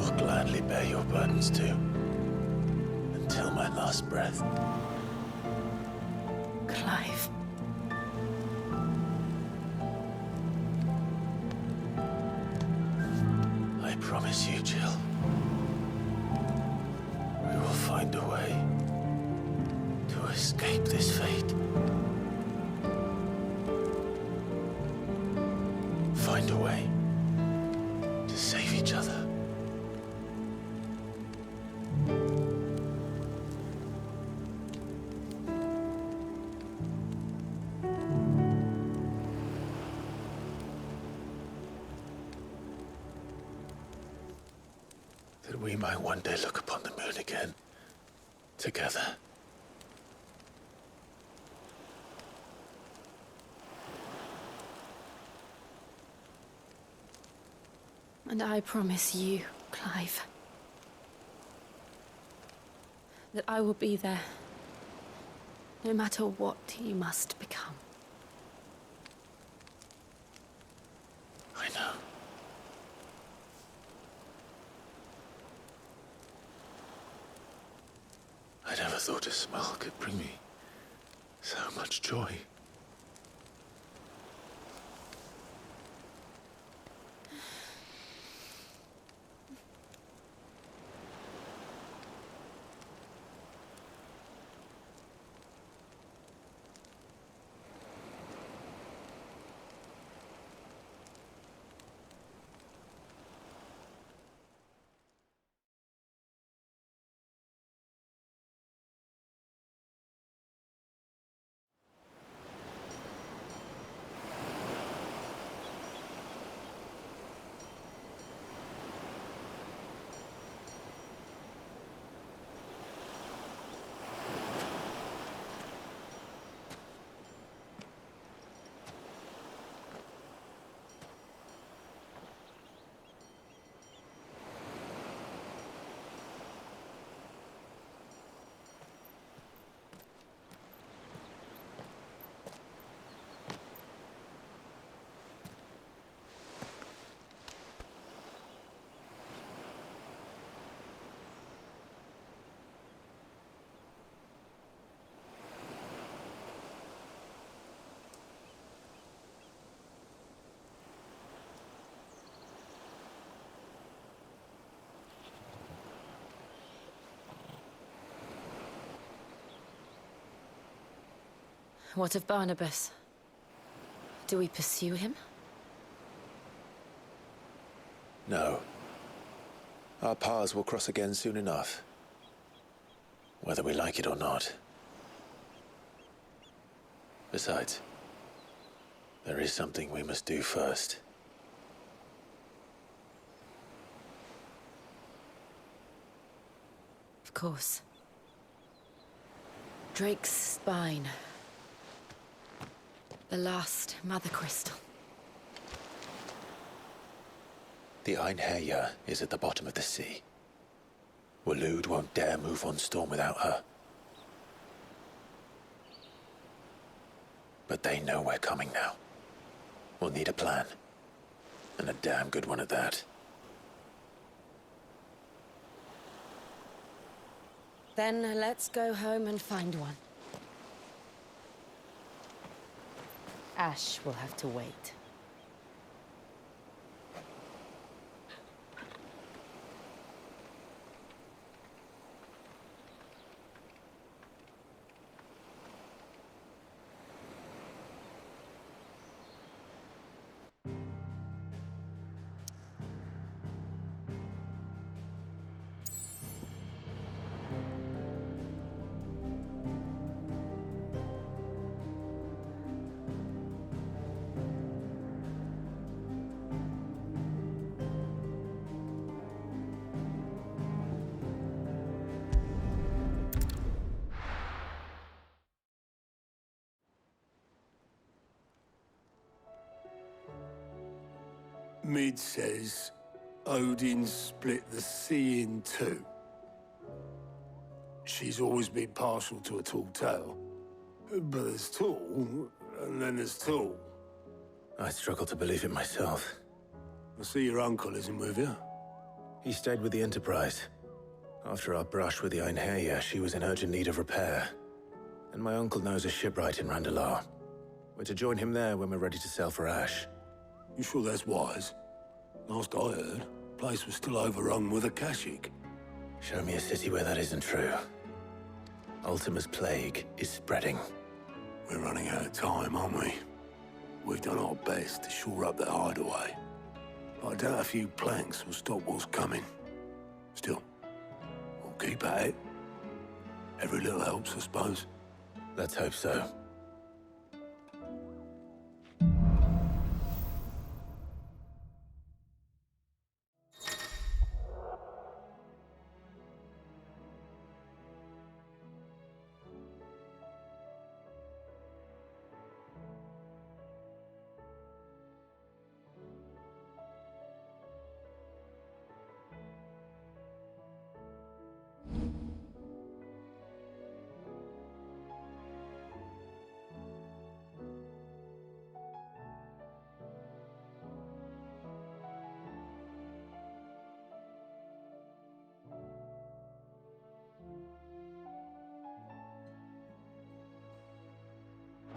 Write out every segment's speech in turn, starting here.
will gladly bear your burdens too, until my last breath. Clive. I promise you, Jill, we will find a way to escape this fate. Find a way to save each other. That we might one day look upon the moon again, together. And I promise you, Clive, that I will be there, no matter what you must become. I know. I never thought a smile could bring me so much joy. What of Barnabas? Do we pursue him? No. Our paths will cross again soon enough, whether we like it or not. Besides, there is something we must do first. Of course. Drake's spine. The last Mother Crystal. The Einherjar is at the bottom of the sea. Waloed won't dare move on Storm without her. But they know we're coming now. We'll need a plan. And a damn good one at that. Then let's go home and find one. Ash will have to wait. Mid says Odin split the sea in two. She's always been partial to a tall tale. But there's tall, and then there's tall. I struggle to believe it myself. I see your uncle isn't with you. He stayed with the Enterprise. After our brush with the Einherja, she was in urgent need of repair. And my uncle knows a shipwright in Randalar. We're to join him there when we're ready to sail for Ash. You sure that's wise? Last I heard, the place was still overrun with Akashic. Show me a city where that isn't true. Ultima's plague is spreading. We're running out of time, aren't we? We've done our best to shore up that hideaway. But I doubt a few planks will stop what's coming. Still, we'll keep at it. Every little helps, I suppose. Let's hope so.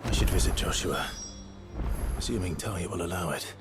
I should visit Joshua, assuming Talia will allow it.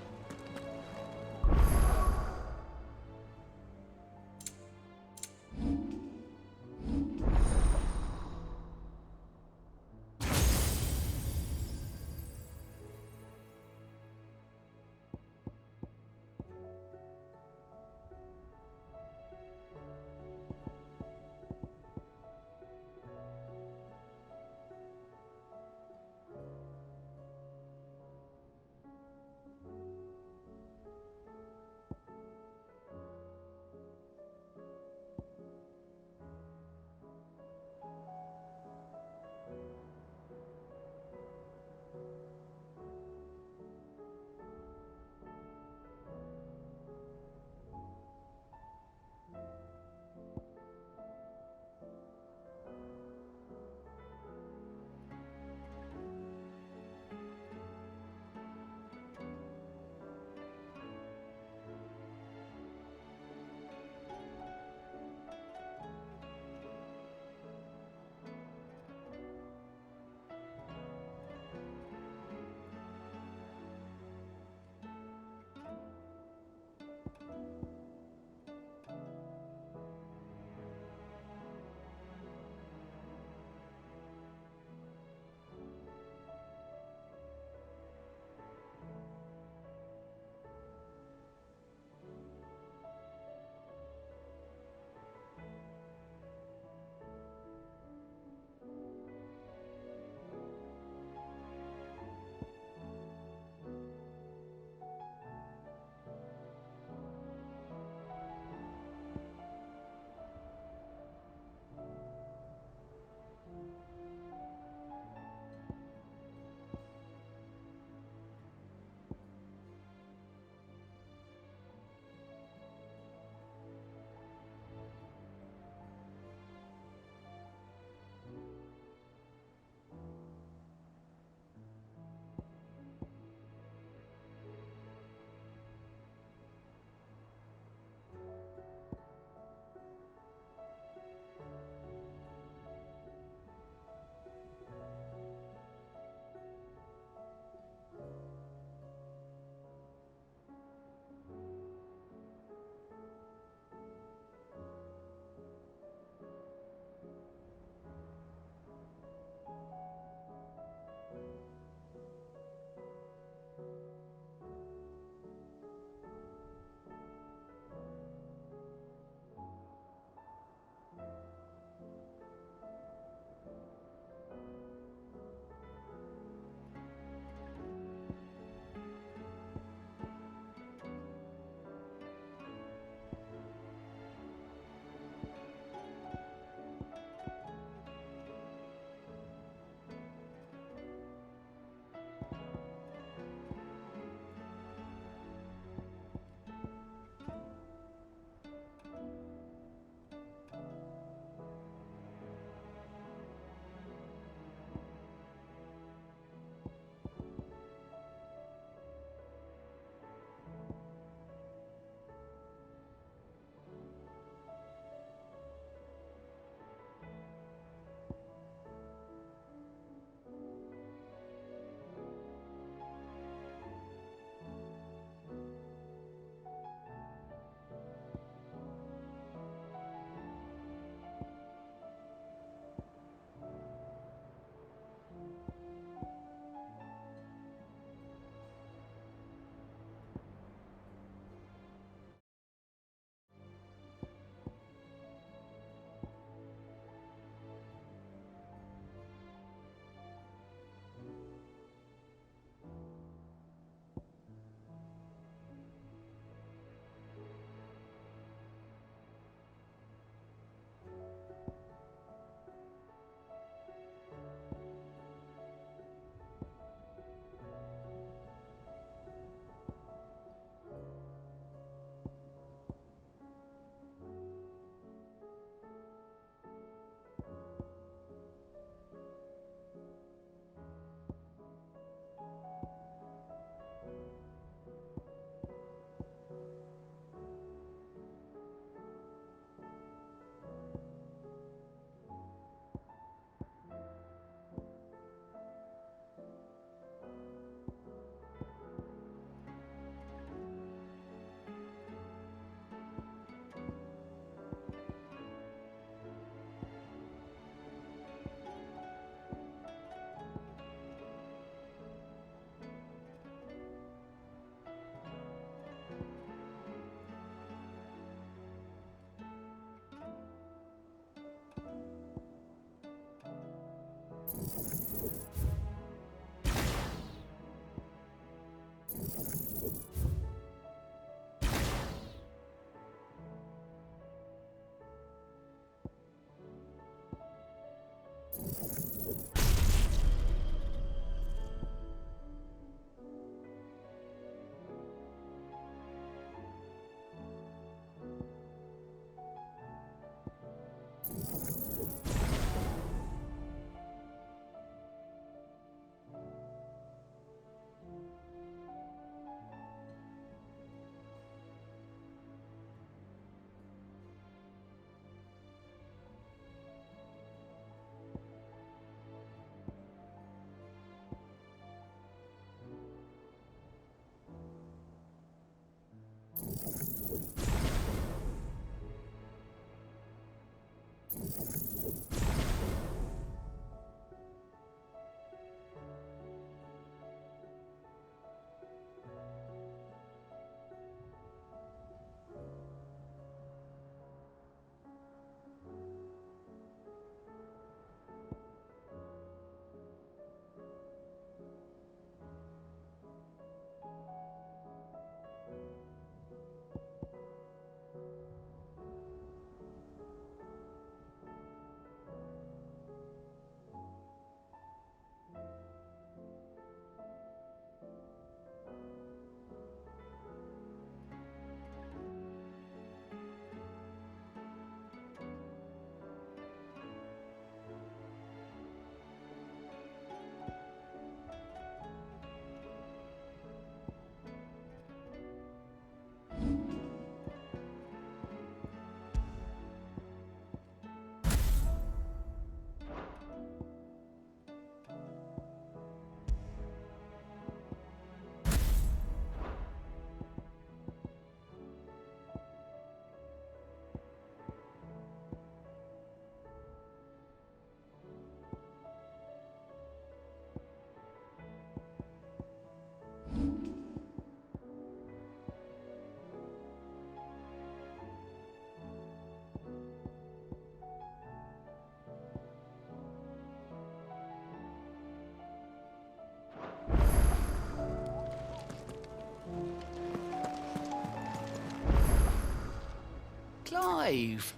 Clive!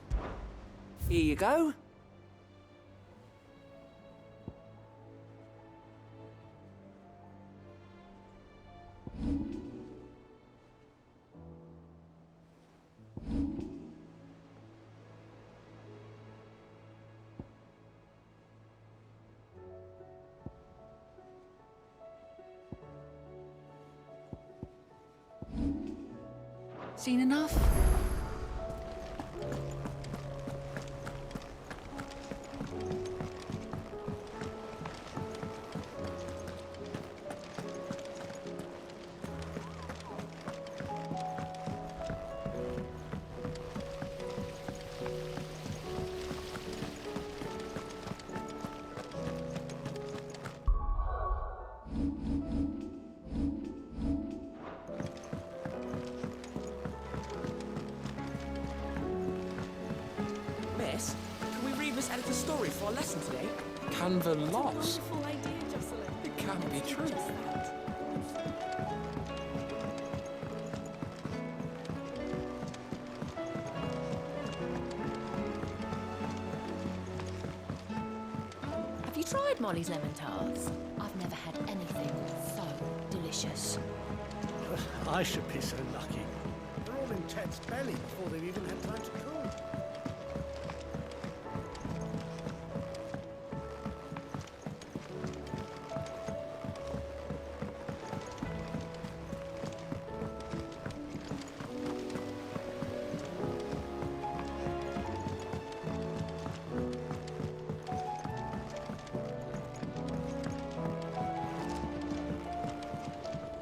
Here you go. Seen enough? Miss, can we read Miss Editor's story for our lesson today? Canva lost. Wonderful idea, Jocelyn. It can't be true. Just that. Have you tried Molly's lemon tarts? I've never had anything so delicious. I should be so lucky. They're all in Ted's belly before they've even had time to cool.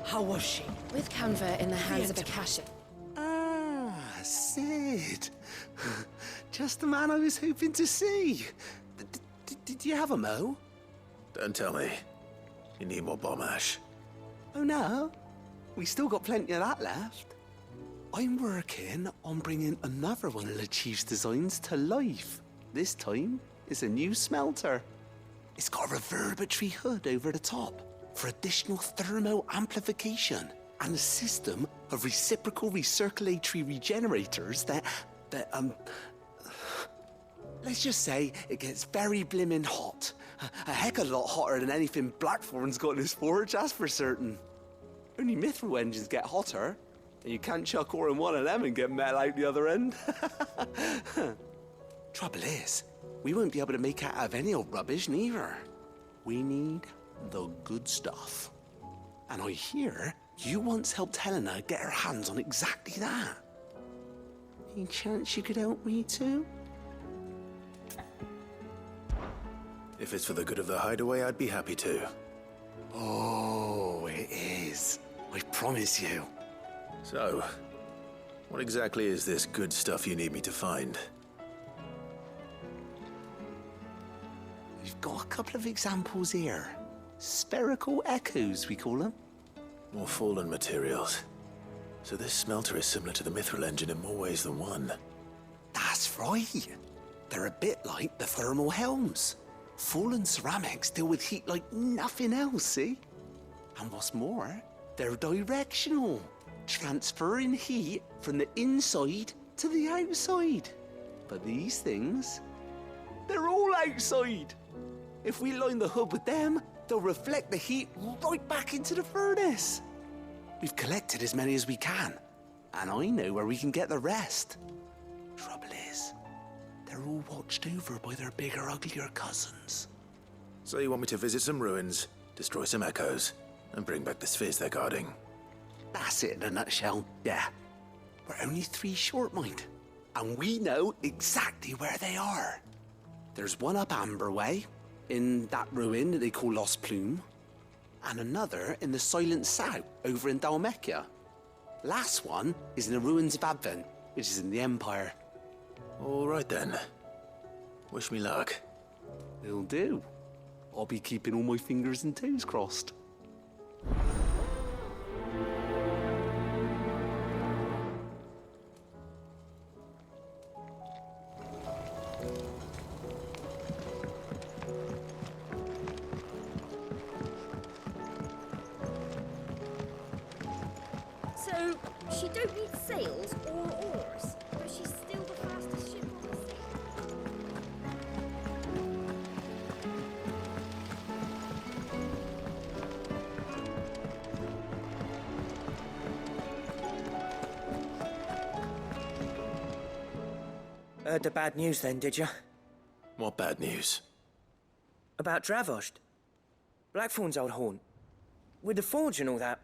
How was she? With Canva in the hands of Akasha. Ah, Sid. Just the man I was hoping to see. Did you have a mo? Don't tell me. You need more bomb ash. Oh no, we still got plenty of that left. I'm working on bringing another one of the Chief's designs to life. This time, it's a new smelter. It's got a reverberatory hood over the top for additional thermo amplification and a system of reciprocal recirculatory regenerators that let's just say it gets very blimmin' hot. A heck of a lot hotter than anything Blackthorn's got in his forge, that's for certain. Only mithril engines get hotter, and you can't chuck ore in one of them and get metal out the other end. Trouble is, we won't be able to make it out of any old rubbish, neither. We need the good stuff. And I hear you once helped Helena get her hands on exactly that. Any chance you could help me too? If it's for the good of the hideaway, I'd be happy to. Oh, it is. I promise you. So, what exactly is this good stuff you need me to find? We've got a couple of examples here. Spherical echoes, we call them. More fallen materials. So this smelter is similar to the mithril engine in more ways than one. That's right. They're a bit like the thermal helms. Fallen ceramics deal with heat like nothing else, see? And what's more, they're directional, transferring heat from the inside to the outside. But these things, they're all outside. If we line the hub with them, they'll reflect the heat right back into the furnace. We've collected as many as we can, and I know where we can get the rest. Trouble is, they're all watched over by their bigger, uglier cousins. So you want me to visit some ruins, destroy some echoes, and bring back the spheres they're guarding? That's it in a nutshell, yeah. We're only 3 short, mind, and we know exactly where they are. There's one up Amber Way, in that ruin that they call Lost Plume, and another in the Silent South, over in Dalmekia. Last one is in the ruins of Advent, which is in the Empire. All right then. Wish me luck. It'll do. I'll be keeping all my fingers and toes crossed. So, she don't need sails or oars, but she's still the fastest ship on the sea. Heard the bad news then, did you? What bad news? About Dravost. Blackthorn's old haunt. With the forge and all that.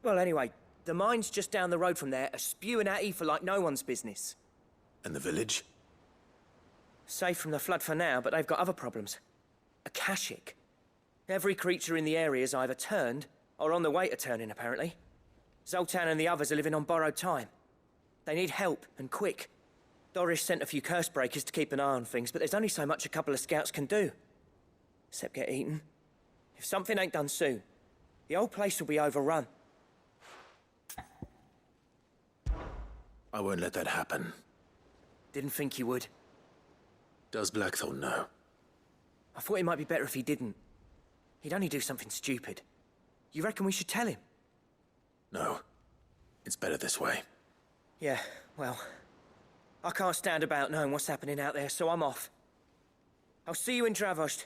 Well, anyway, the mines just down the road from there are spewing out ether like no one's business. And the village? Safe from the flood for now, but they've got other problems. Akashic. Every creature in the area has either turned, or on the way to turning, apparently. Zoltan and the others are living on borrowed time. They need help, and quick. Doris sent a few curse breakers to keep an eye on things, but there's only so much a couple of scouts can do. Except get eaten. If something ain't done soon, the whole place will be overrun. I won't let that happen. Didn't think you would. Does Blackthorn know? I thought it might be better if he didn't. He'd only do something stupid. You reckon we should tell him? No. It's better this way. Yeah, well, I can't stand about knowing what's happening out there, so I'm off. I'll see you in Dravost.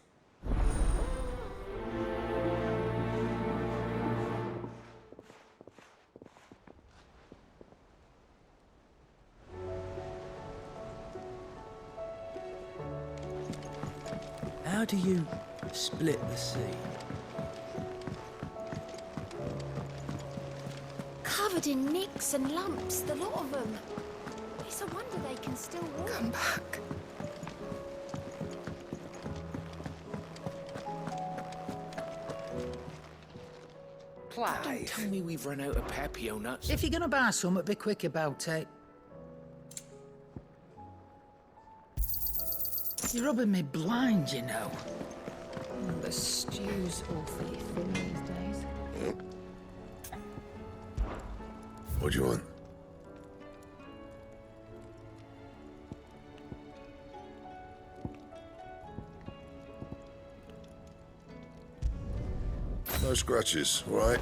How do you split the sea? Covered in nicks and lumps, the lot of them. It's a wonder they can still walk. Come back. Don't tell me we've run out of Papio nuts. If you're gonna buy some, be quick about it. You're rubbing me blind, you know. The stew's awfully thin these days. What do you want? No scratches, all right?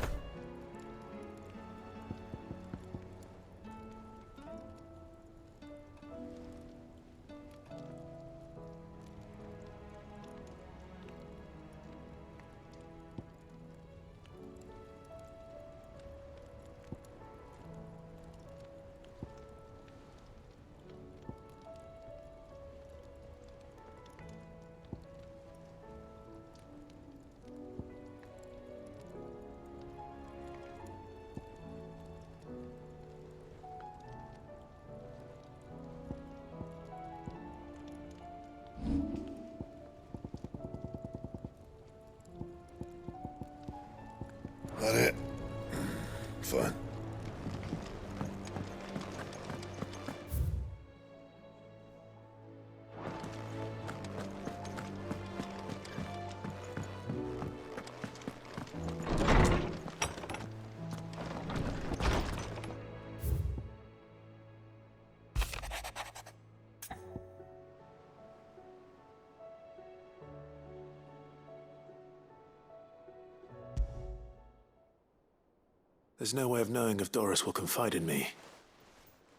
That it? Fine. There's no way of knowing if Doris will confide in me,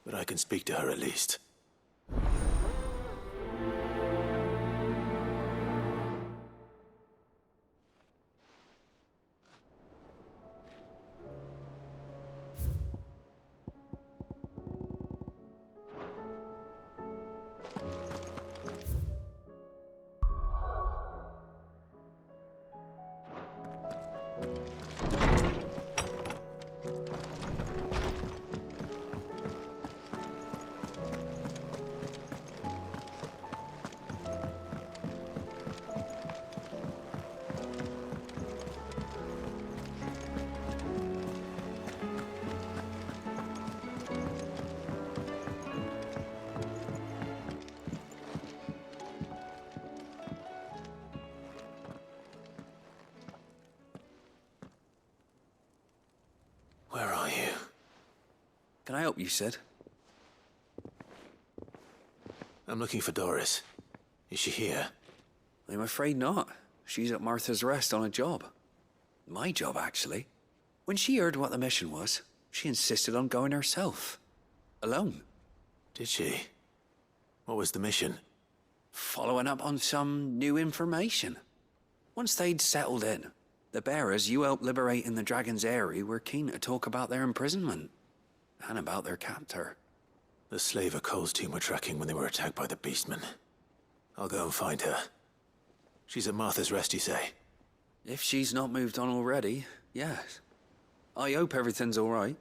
but I can speak to her at least. Where are you? Can I help you, Sid? I'm looking for Doris. Is she here? I'm afraid not. She's at Martha's Rest on a job. My job, actually. When she heard what the mission was, she insisted on going herself. Alone. Did she? What was the mission? Following up on some new information. Once they'd settled in, the bearers you helped liberate in the Dragon's Eyrie were keen to talk about their imprisonment. And about their captor. The slaver Cole's team were tracking when they were attacked by the Beastmen. I'll go and find her. She's at Martha's Rest, you say? If she's not moved on already, yes. I hope everything's all right.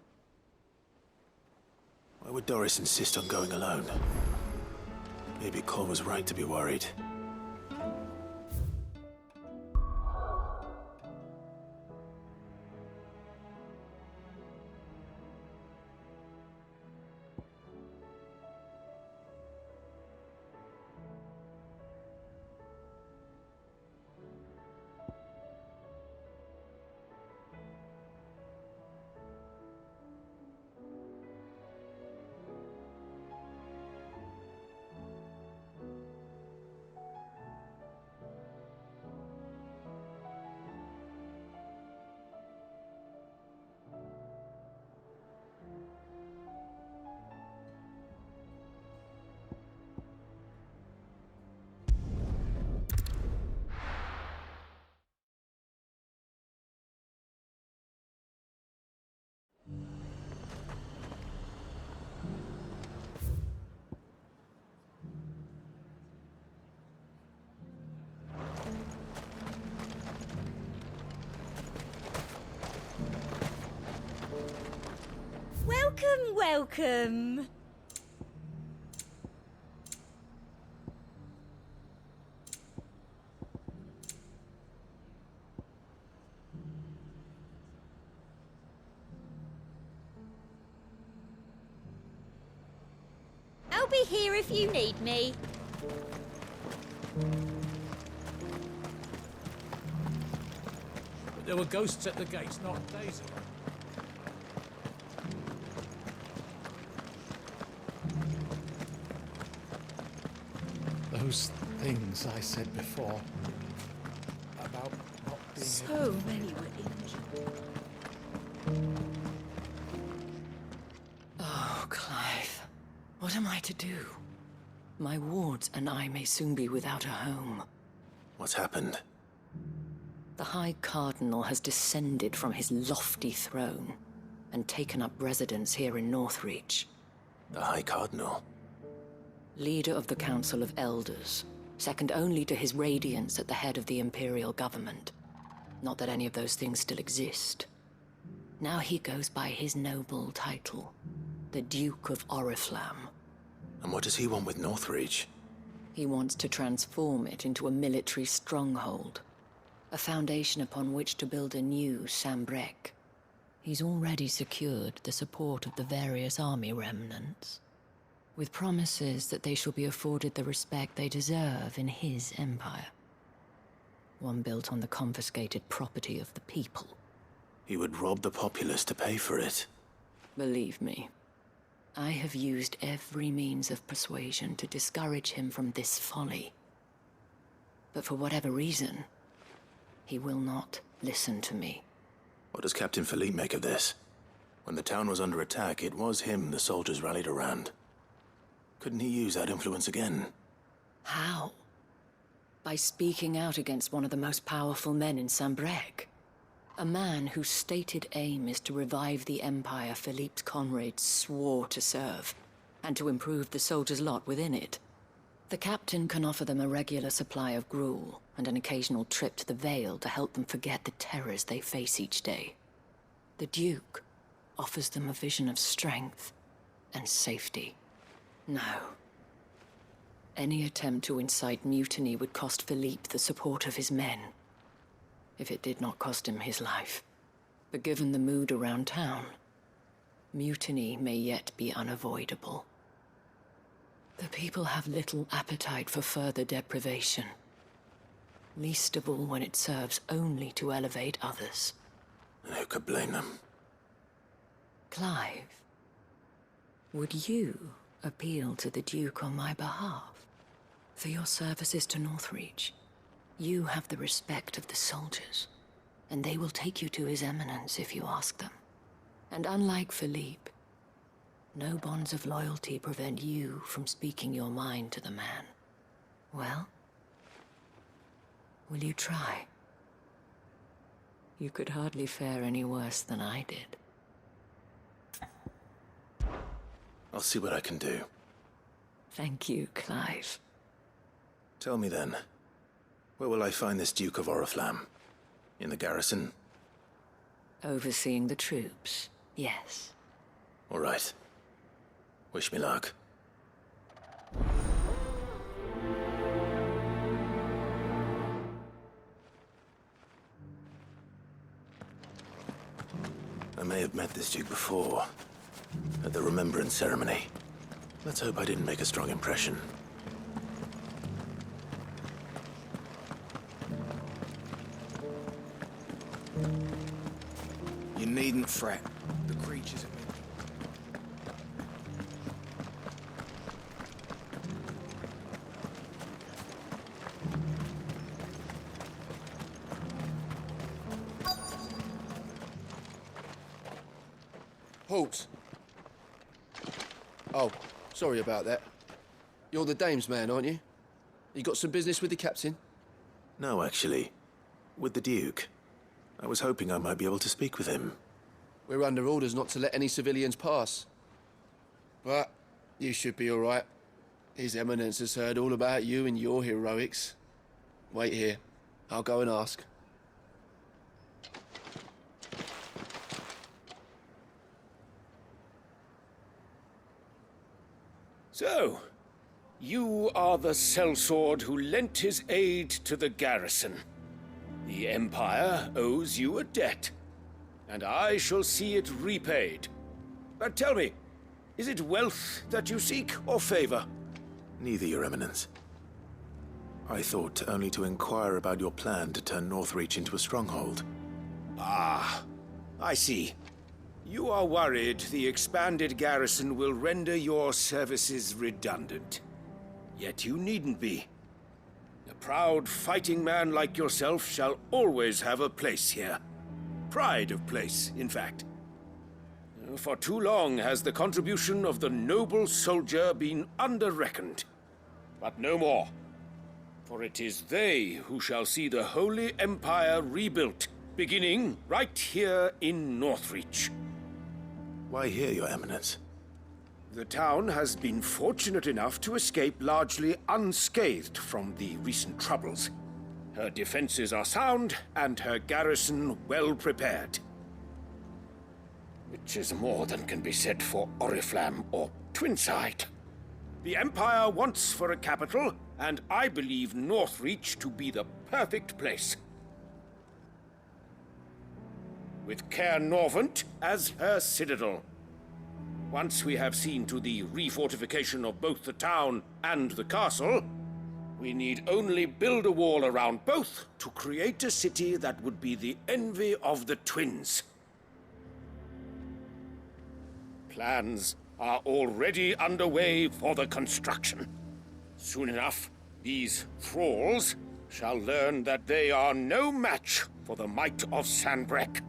Why would Doris insist on going alone? Maybe Cole was right to be worried. Welcome, welcome. I'll be here if you need me. But there were ghosts at the gates not days ago. Those things I said before about not being So many were injured. Oh, Clive. What am I to do? My wards and I may soon be without a home. What's happened? The High Cardinal has descended from his lofty throne and taken up residence here in Northreach. The High Cardinal? Leader of the Council of Elders, second only to his Radiance at the head of the Imperial government. Not that any of those things still exist. Now he goes by his noble title, the Duke of Oriflamme. And what does he want with Northreach? He wants to transform it into a military stronghold, a foundation upon which to build a new Sambrec. He's already secured the support of the various army remnants, with promises that they shall be afforded the respect they deserve in his empire. One built on the confiscated property of the people. He would rob the populace to pay for it. Believe me, I have used every means of persuasion to discourage him from this folly. But for whatever reason, he will not listen to me. What does Captain Philippe make of this? When the town was under attack, it was him the soldiers rallied around. Couldn't he use that influence again? How? By speaking out against one of the most powerful men in Sambrec. A man whose stated aim is to revive the empire Philippe's comrades swore to serve, and to improve the soldiers' lot within it. The captain can offer them a regular supply of gruel, and an occasional trip to the Vale to help them forget the terrors they face each day. The Duke offers them a vision of strength and safety. No. Any attempt to incite mutiny would cost Philippe the support of his men, if it did not cost him his life. But given the mood around town, mutiny may yet be unavoidable. The people have little appetite for further deprivation, least of all when it serves only to elevate others. And who could blame them? Clive, would you appeal to the Duke on my behalf? For your services to Northreach, you have the respect of the soldiers, and they will take you to His Eminence if you ask them. And unlike Philippe, no bonds of loyalty prevent you from speaking your mind to the man. Well, will you try? You could hardly fare any worse than I did. I'll see what I can do. Thank you, Clive. Tell me then, where will I find this Duke of Oriflamme? In the garrison? Overseeing the troops, yes. All right. Wish me luck. I may have met this Duke before, at the Remembrance Ceremony. Let's hope I didn't make a strong impression. You needn't fret. The creatures have been... Halt! Oh, sorry about that. You're the dame's man, aren't you? You got some business with the captain? No, actually. With the Duke. I was hoping I might be able to speak with him. We're under orders not to let any civilians pass. But you should be all right. His Eminence has heard all about you and your heroics. Wait here. I'll go and ask. So, you are the sellsword who lent his aid to the garrison. The Empire owes you a debt, and I shall see it repaid. But tell me, is it wealth that you seek, or favor? Neither, Your Eminence. I thought only to inquire about your plan to turn Northreach into a stronghold. Ah, I see. You are worried the expanded garrison will render your services redundant. Yet you needn't be. A proud fighting man like yourself shall always have a place here. Pride of place, in fact. For too long has the contribution of the noble soldier been under-reckoned. But no more. For it is they who shall see the Holy Empire rebuilt, beginning right here in Northreach. Why here, Your Eminence? The town has been fortunate enough to escape largely unscathed from the recent troubles. Her defenses are sound, and her garrison well prepared. Which is more than can be said for Oriflamme or Twinside. The Empire wants for a capital, and I believe Northreach to be the perfect place. With Caer Norvent as her citadel. Once we have seen to the refortification of both the town and the castle, we need only build a wall around both to create a city that would be the envy of the twins. Plans are already underway for the construction. Soon enough, these thralls shall learn that they are no match for the might of Sanbrec.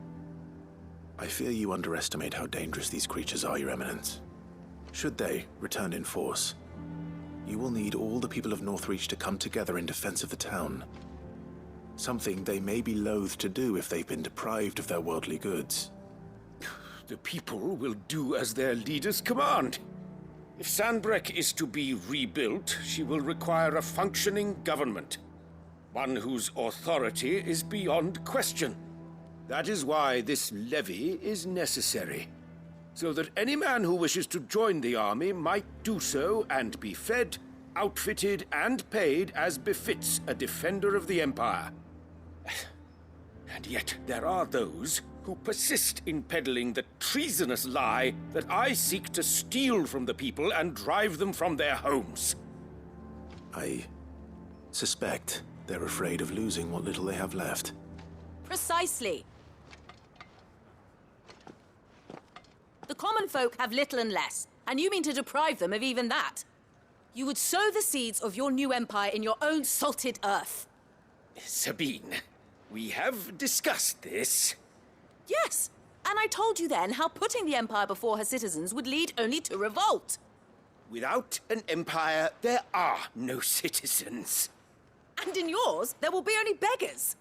I fear you underestimate how dangerous these creatures are, Your Eminence. Should they return in force, you will need all the people of Northreach to come together in defense of the town. Something they may be loath to do if they've been deprived of their worldly goods. The people will do as their leaders command. If Sanbreque is to be rebuilt, she will require a functioning government. One whose authority is beyond question. That is why this levy is necessary. So that any man who wishes to join the army might do so and be fed, outfitted, and paid as befits a defender of the Empire. And yet there are those who persist in peddling the treasonous lie that I seek to steal from the people and drive them from their homes. I suspect they're afraid of losing what little they have left. Precisely. The common folk have little and less, and you mean to deprive them of even that. You would sow the seeds of your new empire in your own salted earth. Sabine, we have discussed this. Yes, and I told you then how putting the empire before her citizens would lead only to revolt. Without an empire, there are no citizens. And in yours, there will be only beggars.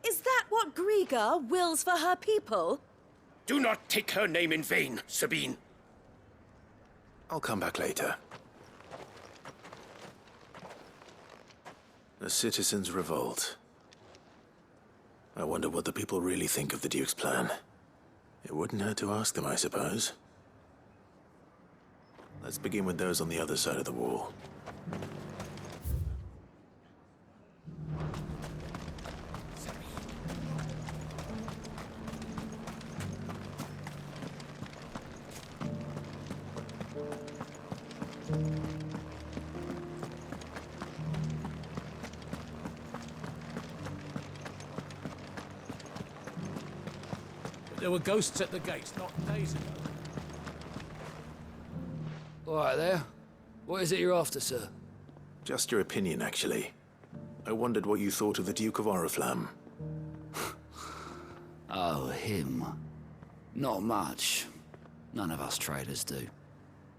Is that what Griga wills for her people? Do not take her name in vain, Sabine. I'll come back later. The citizens revolt. I wonder what the people really think of the Duke's plan. It wouldn't hurt to ask them, I suppose. Let's begin with those on the other side of the wall. There were ghosts at the gates not days ago. All right there. What is it you're after, sir? Just your opinion, actually. I wondered what you thought of the Duke of Oriflamme. Oh, him. Not much. None of us traders do.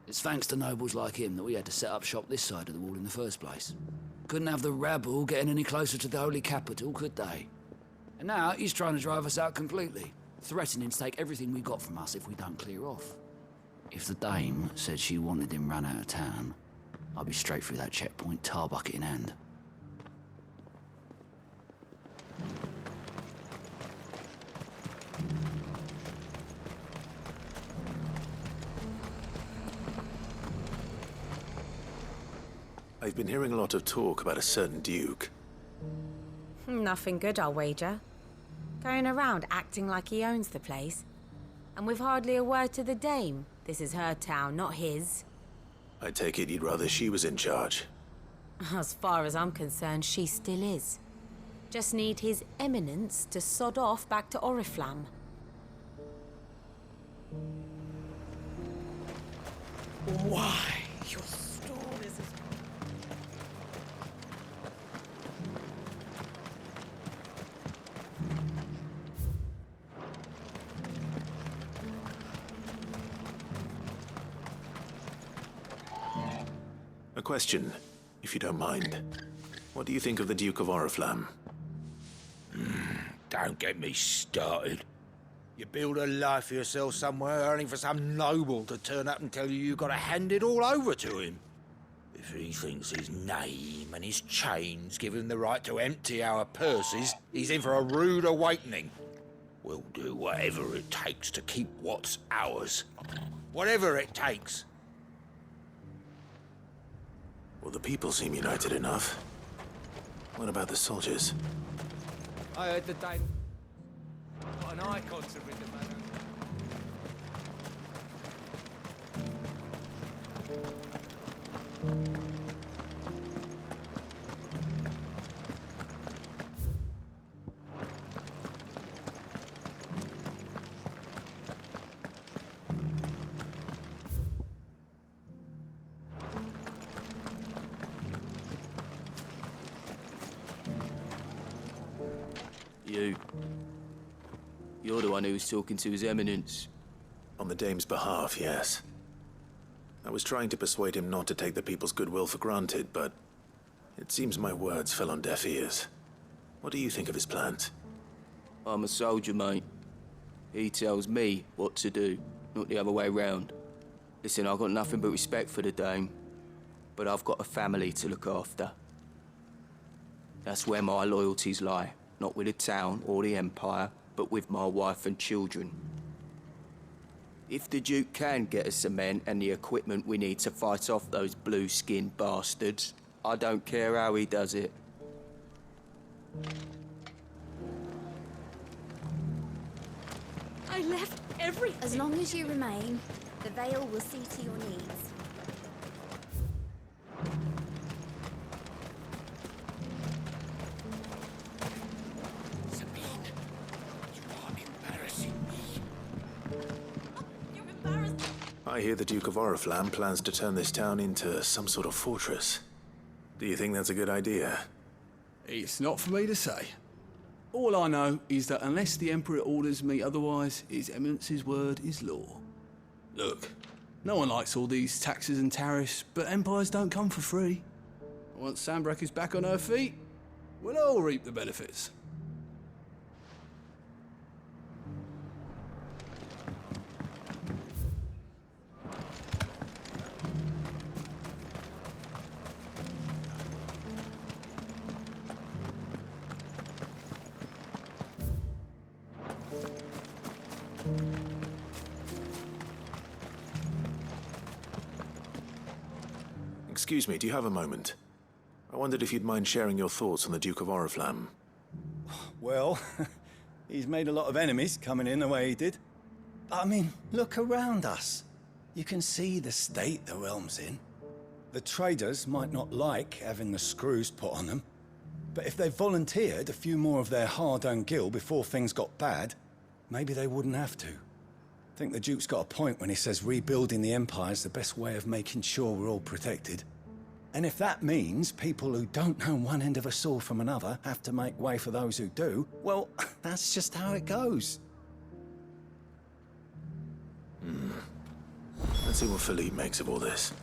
It's thanks to nobles like him that we had to set up shop this side of the wall in the first place. Couldn't have the rabble getting any closer to the holy capital, could they? And now he's trying to drive us out completely, threatening to take everything we got from us if we don't clear off. If the dame said she wanted him run out of town, I'd be straight through that checkpoint, tar bucket in hand. I've been hearing a lot of talk about a certain Duke. Nothing good, I'll wager. Going around acting like he owns the place. And with hardly a word to the dame. This is her town, not his. I take it you'd rather she was in charge. As far as I'm concerned, she still is. Just need his eminence to sod off back to Oriflamme. Why? Your stories is... A question, if you don't mind. What do you think of the Duke of Oriflamme? Don't get me started. You build a life for yourself somewhere, earning for some noble to turn up and tell you you've got to hand it all over to him. If he thinks his name and his chains give him the right to empty our purses, he's in for a rude awakening. We'll do whatever it takes to keep what's ours. Whatever it takes. Well, the people seem united enough. What about the soldiers? I heard the dame got an icon to rid the man. You're the one who was talking to His Eminence. On the Dame's behalf, yes. I was trying to persuade him not to take the people's goodwill for granted, but it seems my words fell on deaf ears. What do you think of his plans? I'm a soldier, mate. He tells me what to do, not the other way round. Listen, I've got nothing but respect for the Dame, but I've got a family to look after. That's where my loyalties lie, not with the town or the Empire, but with my wife and children. If the Duke can get us the men and the equipment we need to fight off those blue-skinned bastards, I don't care how he does it. I left everything. As long as you remain, the Veil will see to your needs. I hear the Duke of Oriflamme plans to turn this town into some sort of fortress. Do you think that's a good idea? It's not for me to say. All I know is that unless the Emperor orders me otherwise, His Eminence's word is law. Look, no one likes all these taxes and tariffs, but empires don't come for free. Once Sanbreque is back on her feet, we'll all reap the benefits. Excuse me, do you have a moment? I wondered if you'd mind sharing your thoughts on the Duke of Oriflamme. Well, he's made a lot of enemies coming in the way he did. But I mean, look around us. You can see the state the realm's in. The traders might not like having the screws put on them, but if they volunteered a few more of their hard-earned gil before things got bad, maybe they wouldn't have to. I think the Duke's got a point when he says rebuilding the Empire's the best way of making sure we're all protected. And if that means people who don't know one end of a sword from another have to make way for those who do, well, that's just how it goes. Let's see what Philippe makes of all this.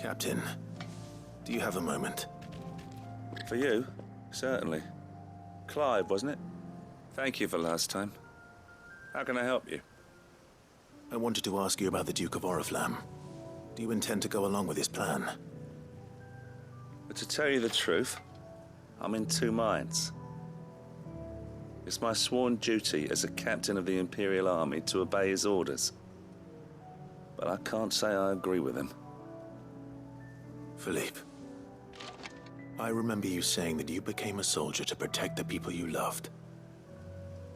Captain, do you have a moment? For you? Certainly. Clive, wasn't it? Thank you for last time. How can I help you? I wanted to ask you about the Duke of Oriflamme. Do you intend to go along with his plan? But to tell you the truth, I'm in two minds. It's my sworn duty as a captain of the Imperial Army to obey his orders. But I can't say I agree with him. Philippe, I remember you saying that you became a soldier to protect the people you loved.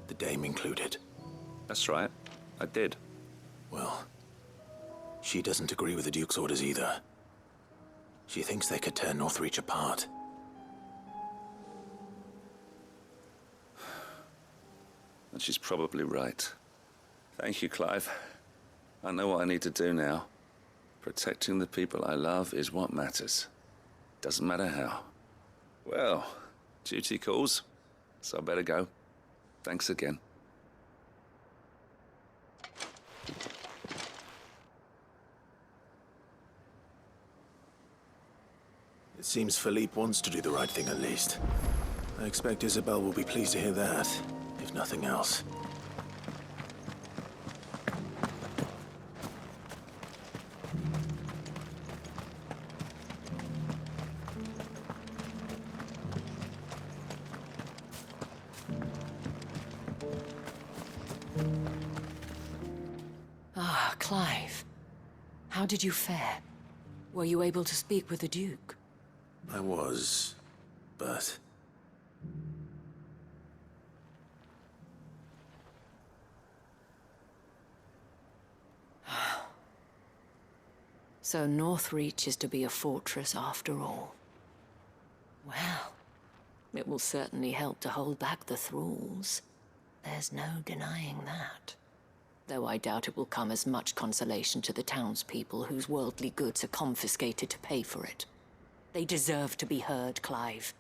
The Dame included. That's right. I did. Well, she doesn't agree with the Duke's orders either. She thinks they could tear Northreach apart. And she's probably right. Thank you, Clive. I know what I need to do now. Protecting the people I love is what matters. Doesn't matter how. Well, duty calls, so I better go. Thanks again. It seems Philippe wants to do the right thing at least. I expect Isabel will be pleased to hear that, if nothing else. Ah, Clive. How did you fare? Were you able to speak with the Duke? I was, but... So Northreach is to be a fortress after all. Well, it will certainly help to hold back the thralls. There's no denying that. Though I doubt it will come as much consolation to the townspeople whose worldly goods are confiscated to pay for it. They deserve to be heard, Clive.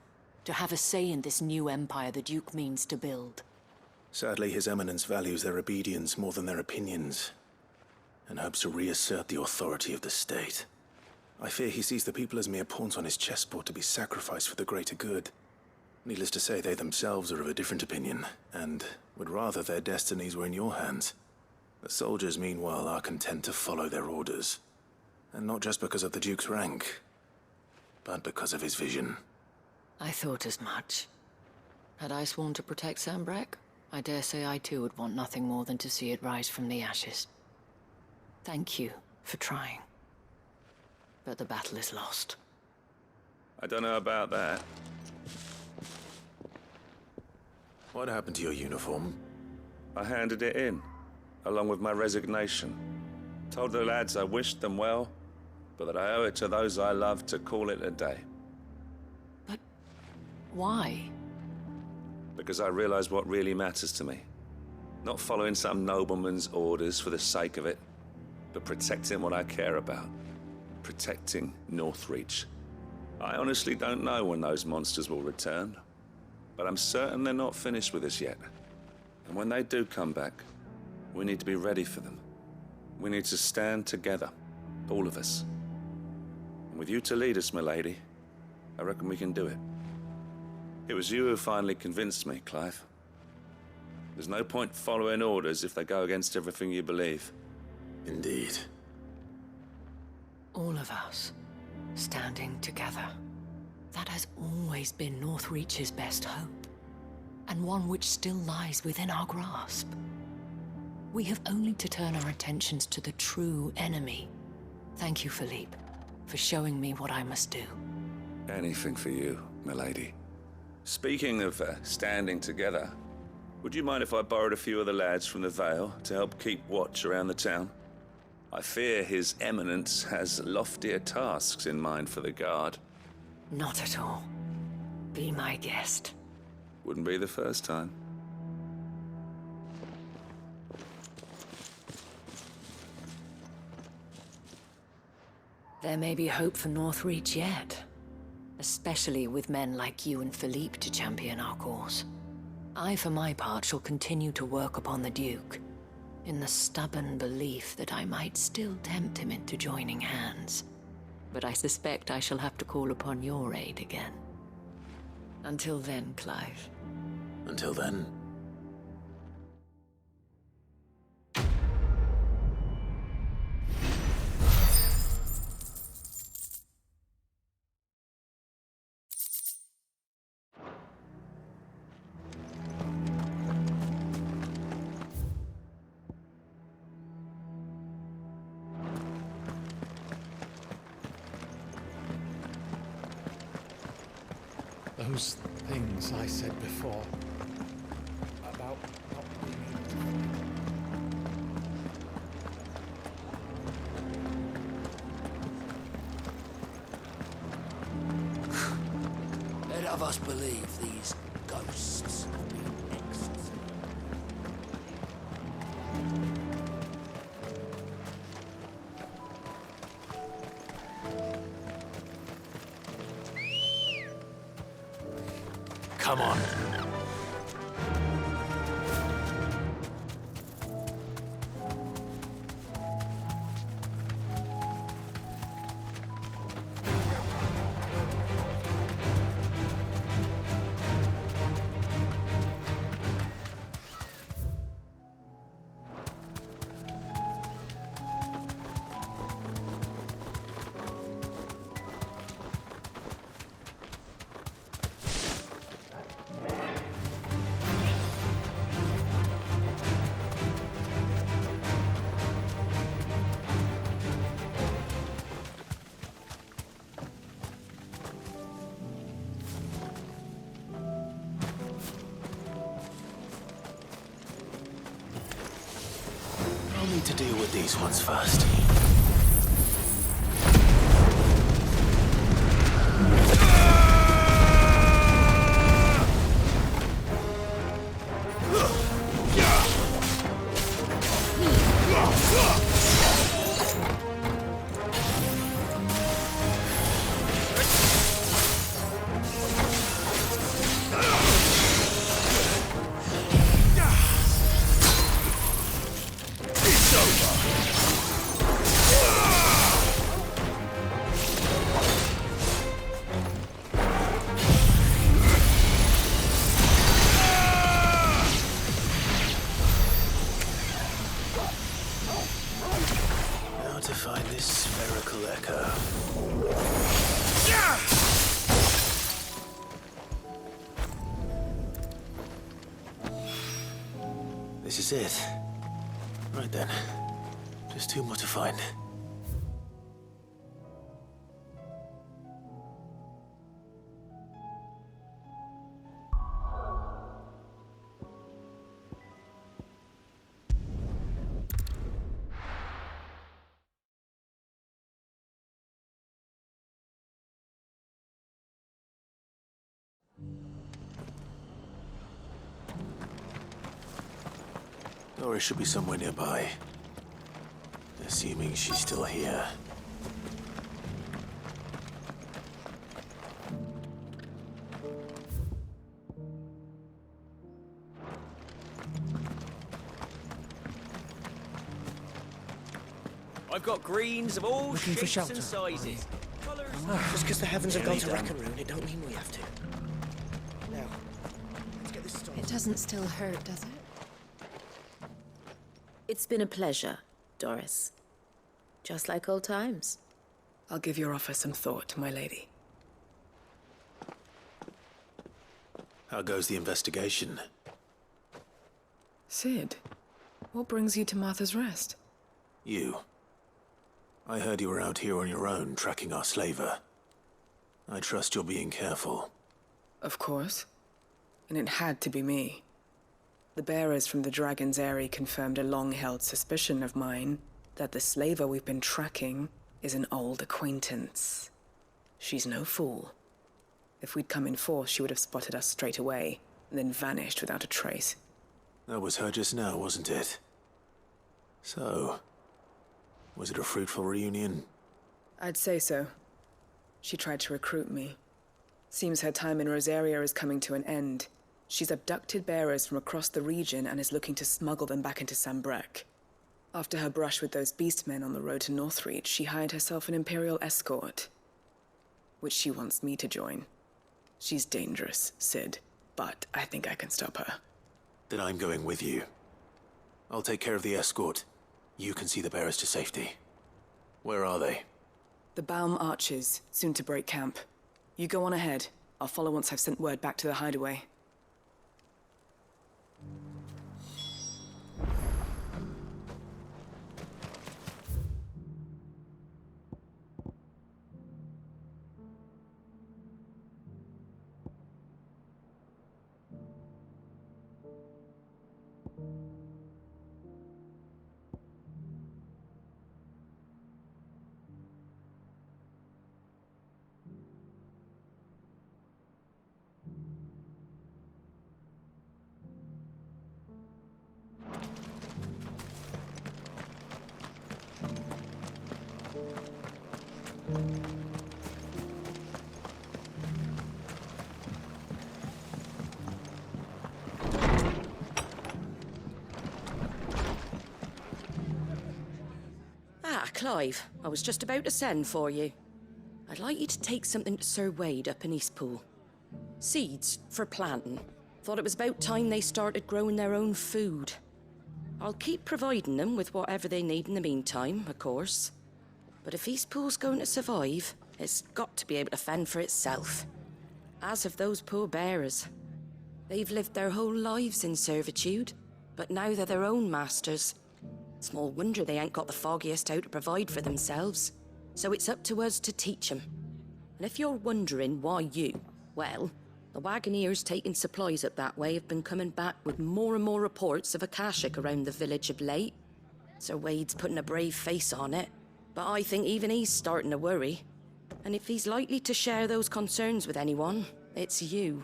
To have a say in this new empire the Duke means to build. Sadly, His Eminence values their obedience more than their opinions, and hopes to reassert the authority of the state. I fear he sees the people as mere pawns on his chessboard to be sacrificed for the greater good. Needless to say, they themselves are of a different opinion, and would rather their destinies were in your hands. The soldiers, meanwhile, are content to follow their orders. And not just because of the Duke's rank, but because of his vision. I thought as much. Had I sworn to protect Sambrek, I dare say I too would want nothing more than to see it rise from the ashes. Thank you for trying. But the battle is lost. I don't know about that. What happened to your uniform? I handed it in, along with my resignation. Told the lads I wished them well, but that I owe it to those I love to call it a day. But why? Because I realized what really matters to me. Not following some nobleman's orders for the sake of it, but protecting what I care about. Protecting Northreach. I honestly don't know when those monsters will return, but I'm certain they're not finished with us yet. And when they do come back, we need to be ready for them. We need to stand together, all of us. And with you to lead us, milady, I reckon we can do it. It was you who finally convinced me, Clive. There's no point following orders if they go against everything you believe. Indeed. All of us, standing together. That has always been Northreach's best hope, and one which still lies within our grasp. We have only to turn our attentions to the true enemy. Thank you, Philippe, for showing me what I must do. Anything for you, milady. Speaking of standing together, would you mind if I borrowed a few of the lads from the Vale to help keep watch around the town? I fear His Eminence has loftier tasks in mind for the guard. Not at all. Be my guest. Wouldn't be the first time. There may be hope for Northreach yet. Especially with men like you and Philippe to champion our cause. I, for my part, shall continue to work upon the Duke, in the stubborn belief that I might still tempt him into joining hands. But I suspect I shall have to call upon your aid again. Until then, Clive. Until then. those things I said before about not being able to find Let of us believe these ghosts have been exorcised. Come on. I'll need to deal with these ones first. Now to find this spherical echo. This is it. Right then. Just two more to find. Doris should be somewhere nearby. Assuming she's still here. I've got greens of all Looking for shapes shelter, and sizes. Colours. Just because the heavens have gone to Nearly Rackaroon, it don't mean we have to. Now, let's get this started. It doesn't still hurt, does it? It's been a pleasure, Doris. Just like old times. I'll give your offer some thought, my lady. How goes the investigation? Sid, what brings you to Martha's Rest? You. I heard you were out here on your own, tracking our slaver. I trust you're being careful. Of course. And it had to be me. The bearers from the Dragon's Eyrie confirmed a long-held suspicion of mine that the slaver we've been tracking is an old acquaintance. She's no fool. If we'd come in force, she would have spotted us straight away, and then vanished without a trace. That was her just now, wasn't it? So, was it a fruitful reunion? I'd say so. She tried to recruit me. Seems her time in Rosaria is coming to an end. She's abducted bearers from across the region and is looking to smuggle them back into Sambrec. After her brush with those beastmen on the road to Northreach, she hired herself an Imperial escort, which she wants me to join. She's dangerous, Sid, but I think I can stop her. Then I'm going with you. I'll take care of the escort. You can see the bearers to safety. Where are they? The Baum Archers, soon to break camp. You go on ahead. I'll follow once I've sent word back to the hideaway. Clive, I was just about to send for you. I'd like you to take something to Sir Wade up in Eastpool. Seeds for planting. Thought it was about time they started growing their own food. I'll keep providing them with whatever they need in the meantime, of course. But if Eastpool's going to survive, it's got to be able to fend for itself. As have those poor bearers. They've lived their whole lives in servitude, but now they're their own masters. Small wonder they ain't got the foggiest how to provide for themselves. So it's up to us to teach them. And if you're wondering why you, well, the wagoneers taking supplies up that way have been coming back with more and more reports of Akashic around the village of late. Sir Wade's putting a brave face on it, but I think even he's starting to worry. And if he's likely to share those concerns with anyone, it's you.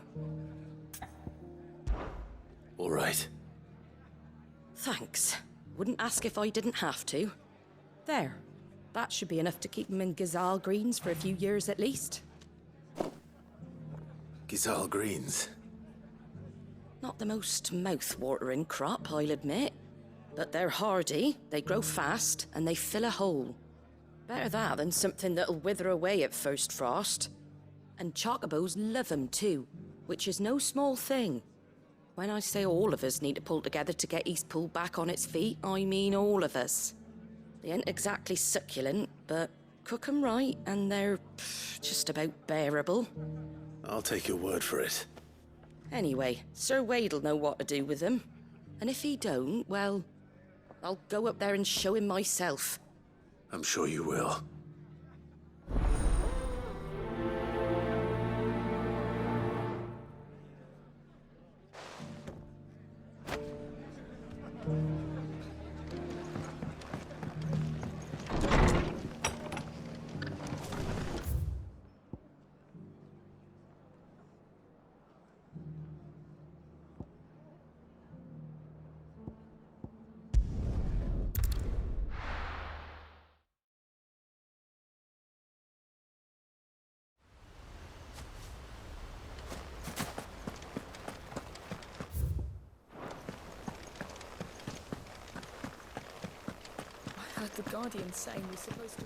All right. Thanks. Wouldn't ask if I didn't have to. There. That should be enough to keep him in Gazal Greens for a few years at least. Gazal Greens? Not the most mouth-watering crop, I'll admit. But they're hardy, they grow fast, and they fill a hole. Better that than something that'll wither away at first frost. And chocobos love 'em too, which is no small thing. When I say all of us need to pull together to get Eastpool back on its feet, I mean all of us. They ain't exactly succulent, but cook 'em right and they're just about bearable. I'll take your word for it. Anyway, Sir Wade'll know what to do with them. And if he don't, well, I'll go up there and show him myself. I'm sure you will. I heard the Guardian saying we're supposed to...